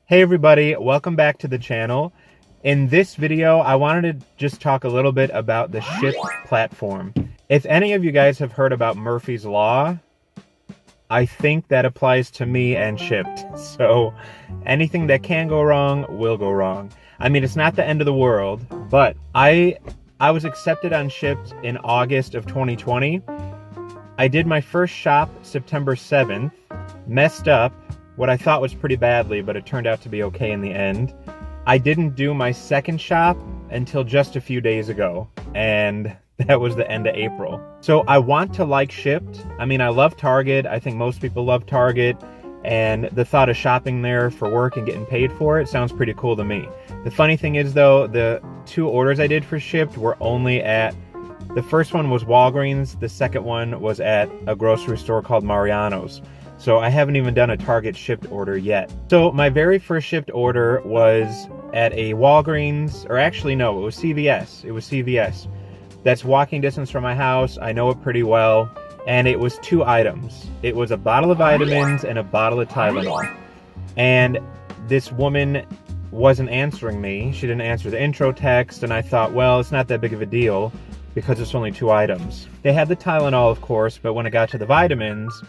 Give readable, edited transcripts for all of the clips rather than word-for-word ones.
Hey everybody, welcome back to the channel. In this video, I wanted to just talk a little bit about the Shipt platform. If any of you guys have heard about Murphy's Law, I think that applies to me and Shipt. So anything that can go wrong will go wrong. I mean, it's not the end of the world, but I was accepted on Shipt in August of 2020. I did my first shop September 7th, messed up what I thought was pretty badly, but it turned out to be okay in the end. I didn't do my second shop until just a few days ago, and that was the end of April. So I want to like Shipt. I mean, I love Target. I think most people love Target, and the thought of shopping there for work and getting paid for it sounds pretty cool to me. The funny thing is, though, the two orders I did for Shipt were only at, the first one was Walgreens, the second one was at a grocery store called Mariano's. So I haven't even done a Target Shipt order yet. So my very first Shipt order was at a Walgreens, or actually no, it was CVS. It was CVS. That's walking distance from my house. I know it pretty well. And it was two items. It was a bottle of vitamins and a bottle of Tylenol. And this woman wasn't answering me. She didn't answer the intro text, and I thought, well, it's not that big of a deal because it's only two items. They had the Tylenol, of course, but when it got to the vitamins,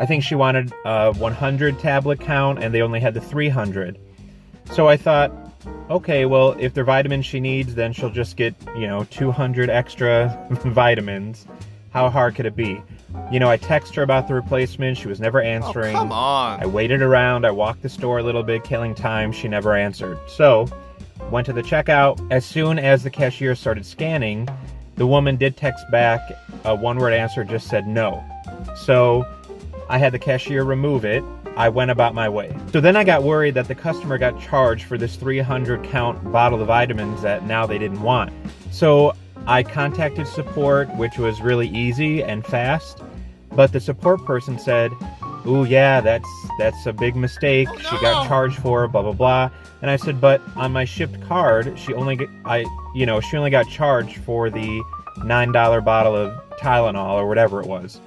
I think she wanted a 100 tablet count, and they only had the 300. So I thought, okay, well, if they're vitamins she needs, then she'll just get, 200 extra vitamins. How hard could it be? I texted her about the replacement. She was never answering. Oh, come on. I waited around. I walked the store a little bit, killing time. She never answered. So, went to the checkout. As soon as the cashier started scanning, the woman did text back. A one-word answer, just said no. So I had the cashier remove it. I went about my way. So then I got worried that the customer got charged for this 300 count bottle of vitamins that now they didn't want. So I contacted support, which was really easy and fast. But the support person said, "Ooh, yeah, that's a big mistake. She got charged for it, blah, blah, blah." And I said, but on my Shipt card, she only got charged for the $9 bottle of Tylenol or whatever it was.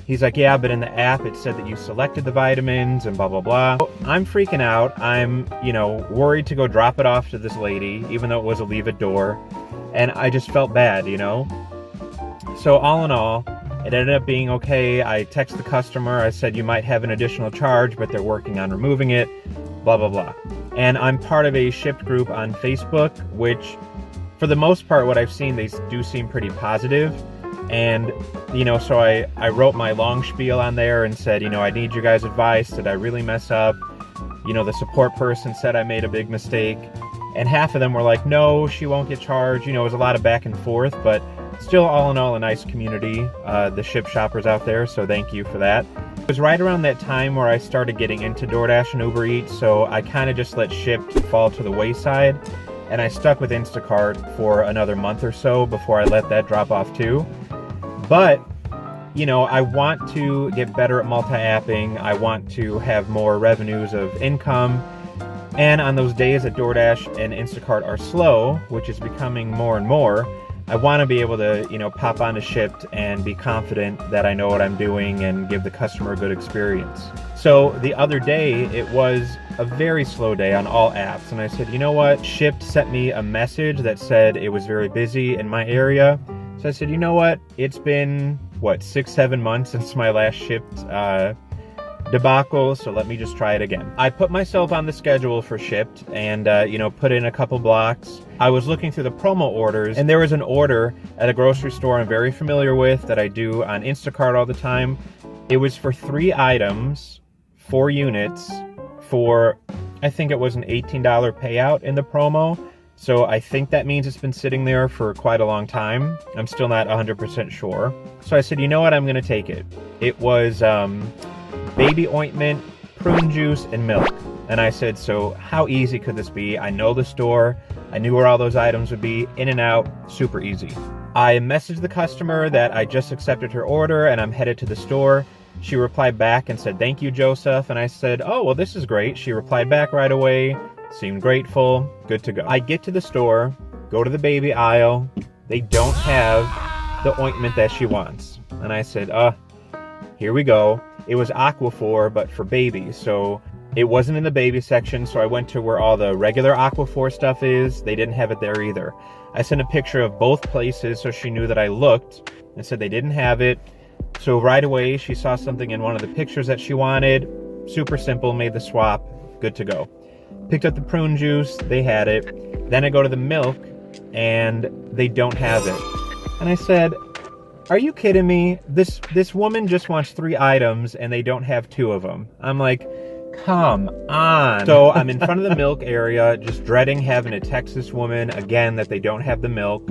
He's like, yeah, but in the app it said that you selected the vitamins and blah, blah, blah. I'm freaking out. I'm, worried to go drop it off to this lady, even though it was a leave it door. And I just felt bad, So all in all, it ended up being okay. I texted the customer. I said, you might have an additional charge, but they're working on removing it, blah, blah, blah. And I'm part of a Shipt group on Facebook, which for the most part, what I've seen, they do seem pretty positive. And, so I wrote my long spiel on there and said, I need your guys' advice. Did I really mess up? The support person said I made a big mistake. And half of them were like, no, she won't get charged. It was a lot of back and forth, but still, all in all, a nice community, the Shipt Shoppers out there. So thank you for that. It was right around that time where I started getting into DoorDash and Uber Eats. So I kind of just let Shipt fall to the wayside. And I stuck with Instacart for another month or so before I let that drop off too. But, I want to get better at multi-apping. I want to have more revenues of income. And on those days that DoorDash and Instacart are slow, which is becoming more and more, I want to be able to, pop onto Shipt and be confident that I know what I'm doing and give the customer a good experience. So the other day, it was a very slow day on all apps. And I said, you know what? Shipt sent me a message that said it was very busy in my area. So I said, you know what? It's been, 6-7 months since my last Shipt debacle, so let me just try it again. I put myself on the schedule for Shipt and, put in a couple blocks. I was looking through the promo orders, and there was an order at a grocery store I'm very familiar with that I do on Instacart all the time. It was for 3 items, 4 units, for, I think it was an $18 payout in the promo. So I think that means it's been sitting there for quite a long time. I'm still not 100% sure. So I said, you know what, I'm going to take it. It was baby ointment, prune juice, and milk. And I said, so how easy could this be? I know the store. I knew where all those items would be. In and out, super easy. I messaged the customer that I just accepted her order and I'm headed to the store. She replied back and said, thank you, Joseph. And I said, oh, well, this is great. She replied back right away. Seemed grateful. Good to go. I get to the store, go to the baby aisle. They don't have the ointment that she wants. And I said, here we go. It was Aquaphor, but for babies. So It wasn't in the baby section, so I went to where all the regular Aquaphor stuff is. They didn't have it there either. I sent a picture of both places so she knew that I looked and said they didn't have it. So right away, she saw something in one of the pictures that she wanted. Super simple, made the swap, good to go. Picked up the prune juice, they had it. Then I go to the milk, and they don't have it. And I said, are you kidding me? This woman just wants 3 items, and they don't have 2 of them. I'm like, come on. So I'm in front of the milk area, just dreading having to text this woman again that they don't have the milk.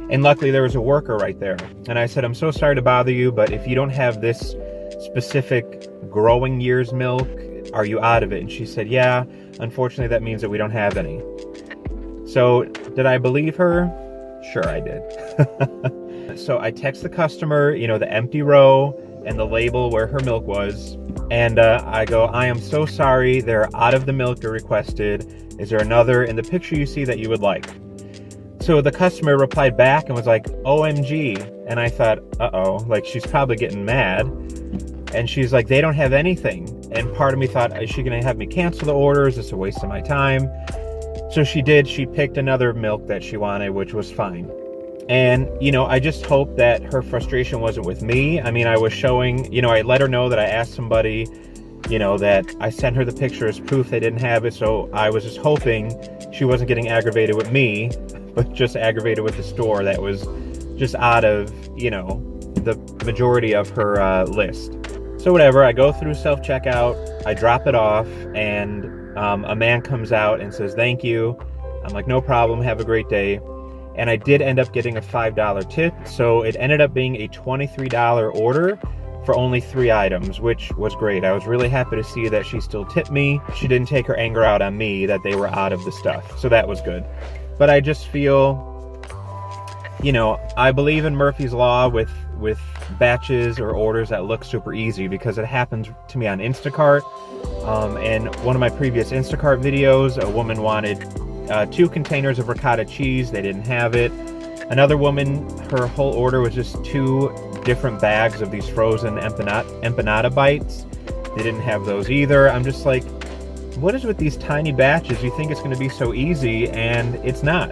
And luckily there was a worker right there. And I said, I'm so sorry to bother you, but if you don't have this specific growing year's milk, are you out of it? And she said, yeah, unfortunately that means that we don't have any. So did I believe her? Sure I did. So I text the customer, you know, the empty row and the label where her milk was. And I go, I am so sorry, they're out of the milk you requested. Is there another in the picture you see that you would like? So the customer replied back and was like, OMG. And I thought, uh-oh, like she's probably getting mad. And she's like, they don't have anything. And part of me thought, is she gonna have me cancel the order? Is this a waste of my time? So she did, she picked another milk that she wanted, which was fine. And, you know, I just hope that her frustration wasn't with me. I mean, I was showing, you know, I let her know that I asked somebody, you know, that I sent her the picture as proof they didn't have it. So I was just hoping she wasn't getting aggravated with me, but just aggravated with the store that was just out of, you know, the majority of her list. So whatever, I go through self-checkout, I drop it off, and a man comes out and says, thank you. I'm like, no problem, have a great day. And I did end up getting a $5 tip, so it ended up being a $23 order for only 3 items, which was great. I was really happy to see that she still tipped me. She didn't take her anger out on me that they were out of the stuff, so that was good. But I just feel, you know, I believe in Murphy's Law with batches or orders that look super easy, because it happened to me on Instacart. And one of my previous Instacart videos, a woman wanted 2 containers of ricotta cheese. They didn't have it. Another woman, her whole order was just 2 different bags of these frozen empanada bites. They didn't have those either. I'm just like, what is with these tiny batches? You think it's going to be so easy, and it's not.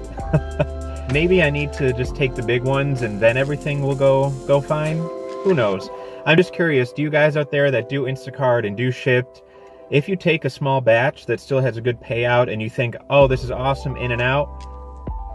Maybe I need to just take the big ones and then everything will go fine. Who knows? I'm just curious, do you guys out there that do Instacart and do Shipt, if you take a small batch that still has a good payout and you think, oh, this is awesome, in and out,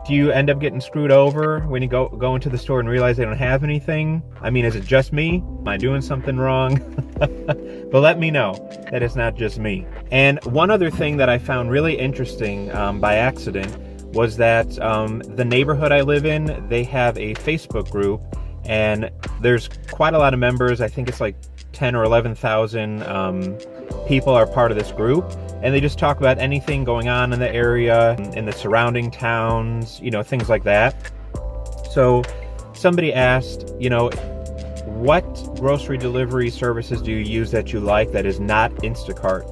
do you end up getting screwed over when you go into the store and realize they don't have anything? I mean, is it just me? Am I doing something wrong? But let me know that it's not just me. And one other thing that I found really interesting by accident was that the neighborhood I live in, they have a Facebook group, and there's quite a lot of members. I think it's like 10 or 11,000 people are part of this group, and they just talk about anything going on in the area, in the surrounding towns, you know, things like that. So somebody asked, you know, what grocery delivery services do you use that you like that is not Instacart?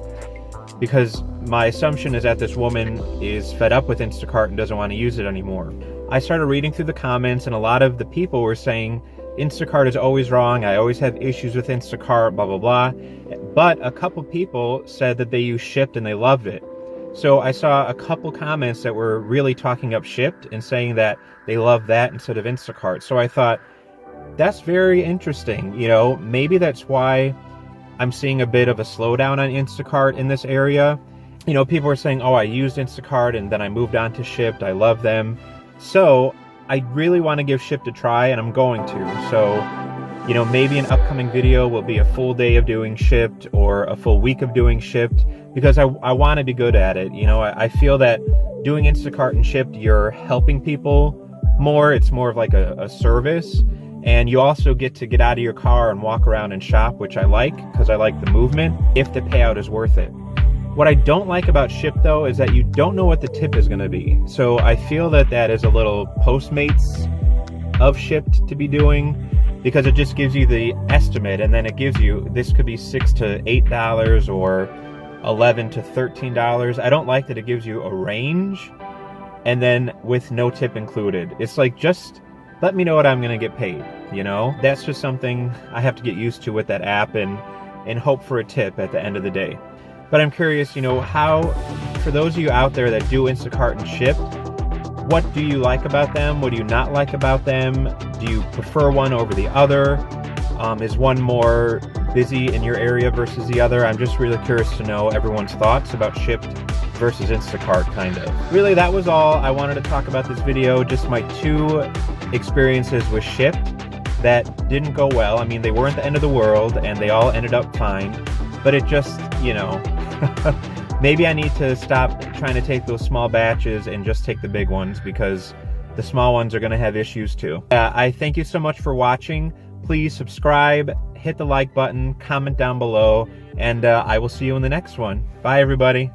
Because my assumption is that this woman is fed up with Instacart and doesn't want to use it anymore. I started reading through the comments, and a lot of the people were saying, Instacart is always wrong, I always have issues with Instacart, blah, blah, blah. But a couple people said that they use Shipt and they loved it. So I saw a couple comments that were really talking up Shipt and saying that they love that instead of Instacart. So I thought, that's very interesting. You know, maybe that's why I'm seeing a bit of a slowdown on Instacart in this area. You know, people are saying, oh, I used Instacart and then I moved on to Shipt. I love them. So I really want to give Shipt a try, and I'm going to. So, you know, maybe an upcoming video will be a full day of doing Shipt or a full week of doing Shipt, because I want to be good at it. You know, I feel that doing Instacart and Shipt, you're helping people more. It's more of like a service. And you also get to get out of your car and walk around and shop, which I like, because I like the movement, if the payout is worth it. What I don't like about Shipt, though, is that you don't know what the tip is going to be. So I feel that that is a little Postmates of Shipt to be doing, because it just gives you the estimate, and then it gives you, this could be $6 to $8 or $11 to $13. I don't like that it gives you a range, and then with no tip included. It's like, just let me know what I'm going to get paid, you know? That's just something I have to get used to with that app, and hope for a tip at the end of the day. But I'm curious, you know, for those of you out there that do Instacart and Shipt, what do you like about them? What do you not like about them? Do you prefer one over the other? Is one more busy in your area versus the other? I'm just really curious to know everyone's thoughts about Shipt versus Instacart, kind of. Really, that was all I wanted to talk about this video. Just my 2 experiences with Shipt that didn't go well. I mean, they weren't the end of the world, and they all ended up fine. But it just, you know, maybe I need to stop trying to take those small batches and just take the big ones, because the small ones are going to have issues too. I thank you so much for watching. Please subscribe, hit the like button, comment down below, and I will see you in the next one. Bye, everybody.